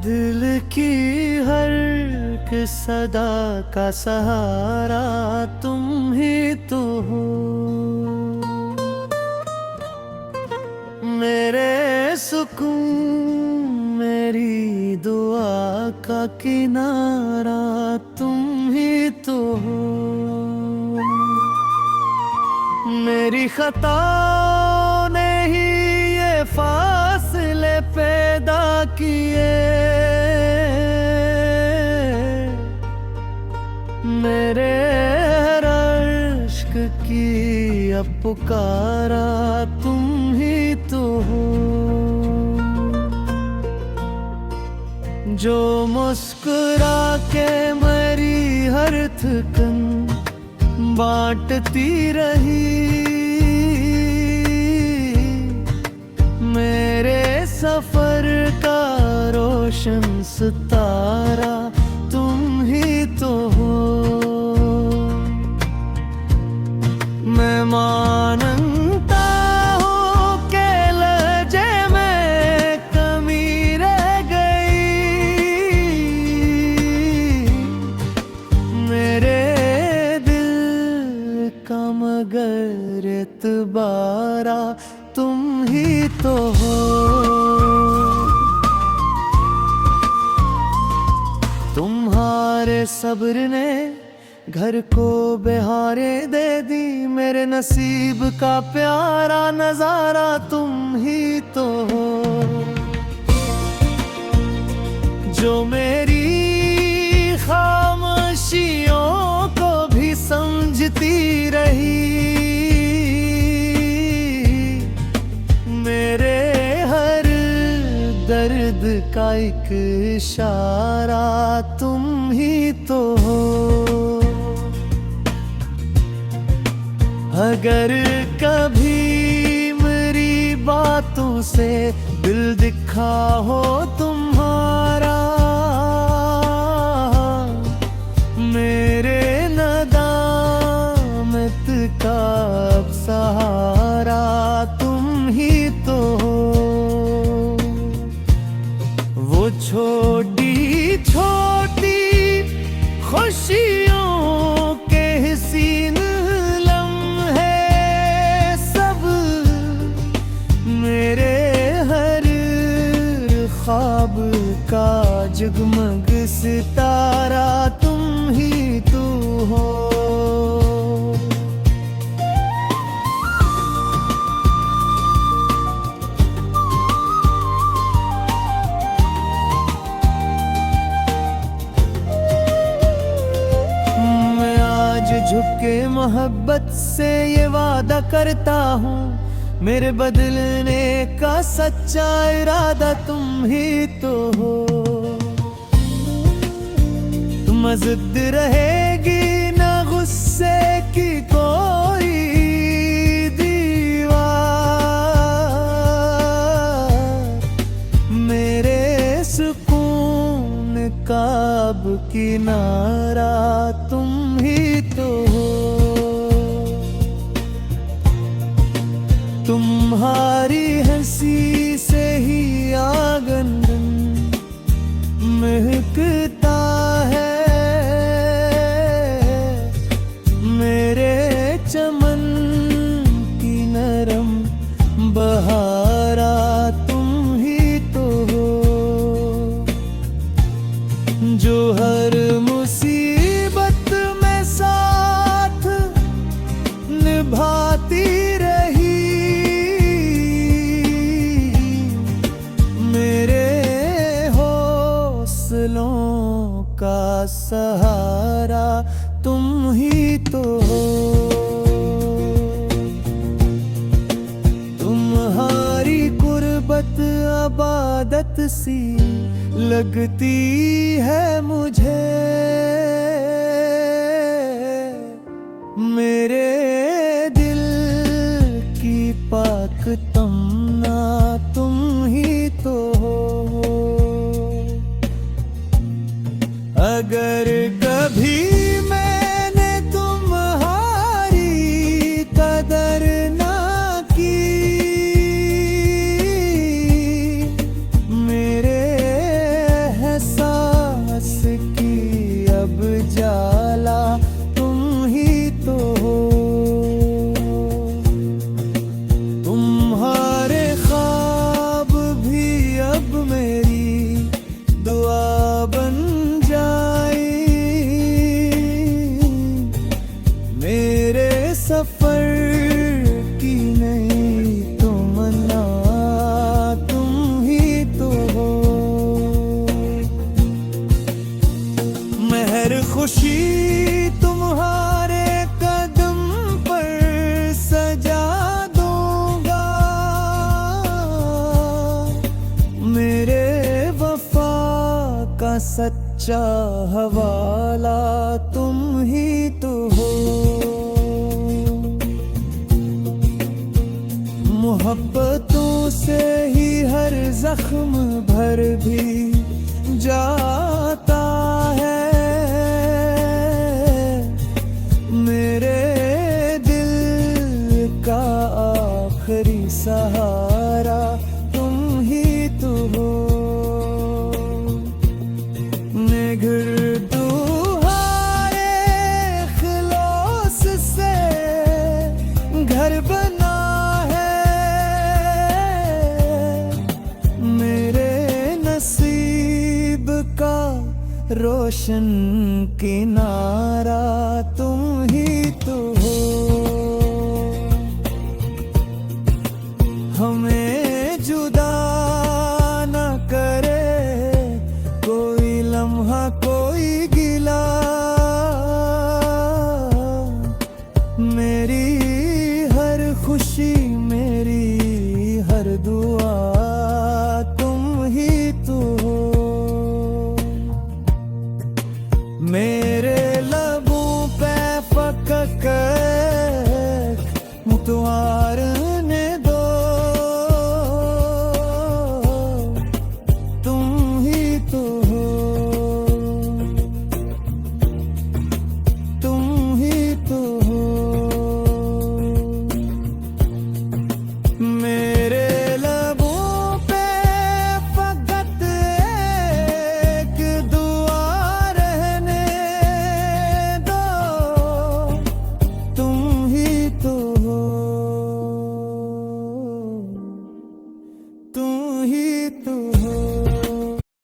दिल की हर एक सदा का सहारा तुम ही तो हो। मेरे सुकून मेरी दुआ का किनारा तुम ही तो हो। मेरी खताओं ने ही ये फासले पैदा किए। मेरे हर इश्क की अब पुकारा तुम ही तो हो। जो मुस्कुरा के मेरी हर थकन बांटती रही। मेरे सफर का रोशन सितारा तुम ही तो हो। मैं मानता हूँ कि लहजे में कमी रह गई। मेरे दिल का मगर एतबारा तुम ही तो हो। तुम्हारे सब्र ने घर को बहारे दे दी। मेरे नसीब का प्यारा नजारा तुम ही तो हो। जो मेरी खामोशियों को भी समझती रही। मेरे हर दर्द का एक इशारा तुम ही तो हो। अगर कभी मेरी बातों से दिल दिखा हो तुम्हारा। मेरे नदामत का अब सहारा तुम ही तो हो। वो छोटी छोटी खुशियों के हसीन लम्हे सब। मेरे हर ख्वाब का जगमग सितारा तुम ही तो हो। झुक के मोहब्बत से ये वादा करता हूँ। मेरे बदलने का सच्चा इरादा तुम ही तो हो। तुम जिद रहेगी ना गुस्से की कोई दीवार। मेरे सुकून का अब किनारा तुम ही तो हो। तुम्हारी हंसी से ही आंगन महकता है। मेरे चमन की नरम बहारा तुम ही तो हो। जो हर मुसीबत में साथ निभाती रही। मेरे हौसलों का सहारा तुम ही तो हो। तुम्हारी कुर्बत इबादत सी लगती है मुझे। मेरे दिल की पाक तमन्ना तुम ही तो हो। अगर कभी मैंने तुम्हारी कदर ना की। खुशी तुम्हारे कदम पर सजा दूंगा, मेरे वफा का सच्चा हवाला तुम ही तो हो। मोहब्बतों से ही हर जख्म भर भी जाता है, मेरे दिल का आखिरी सहारा तुम ही तो हो। निगर तुम्हारे खिलौस से घर बना है, मेरे नसीब का रोशन किनारा तुम ही तो हो।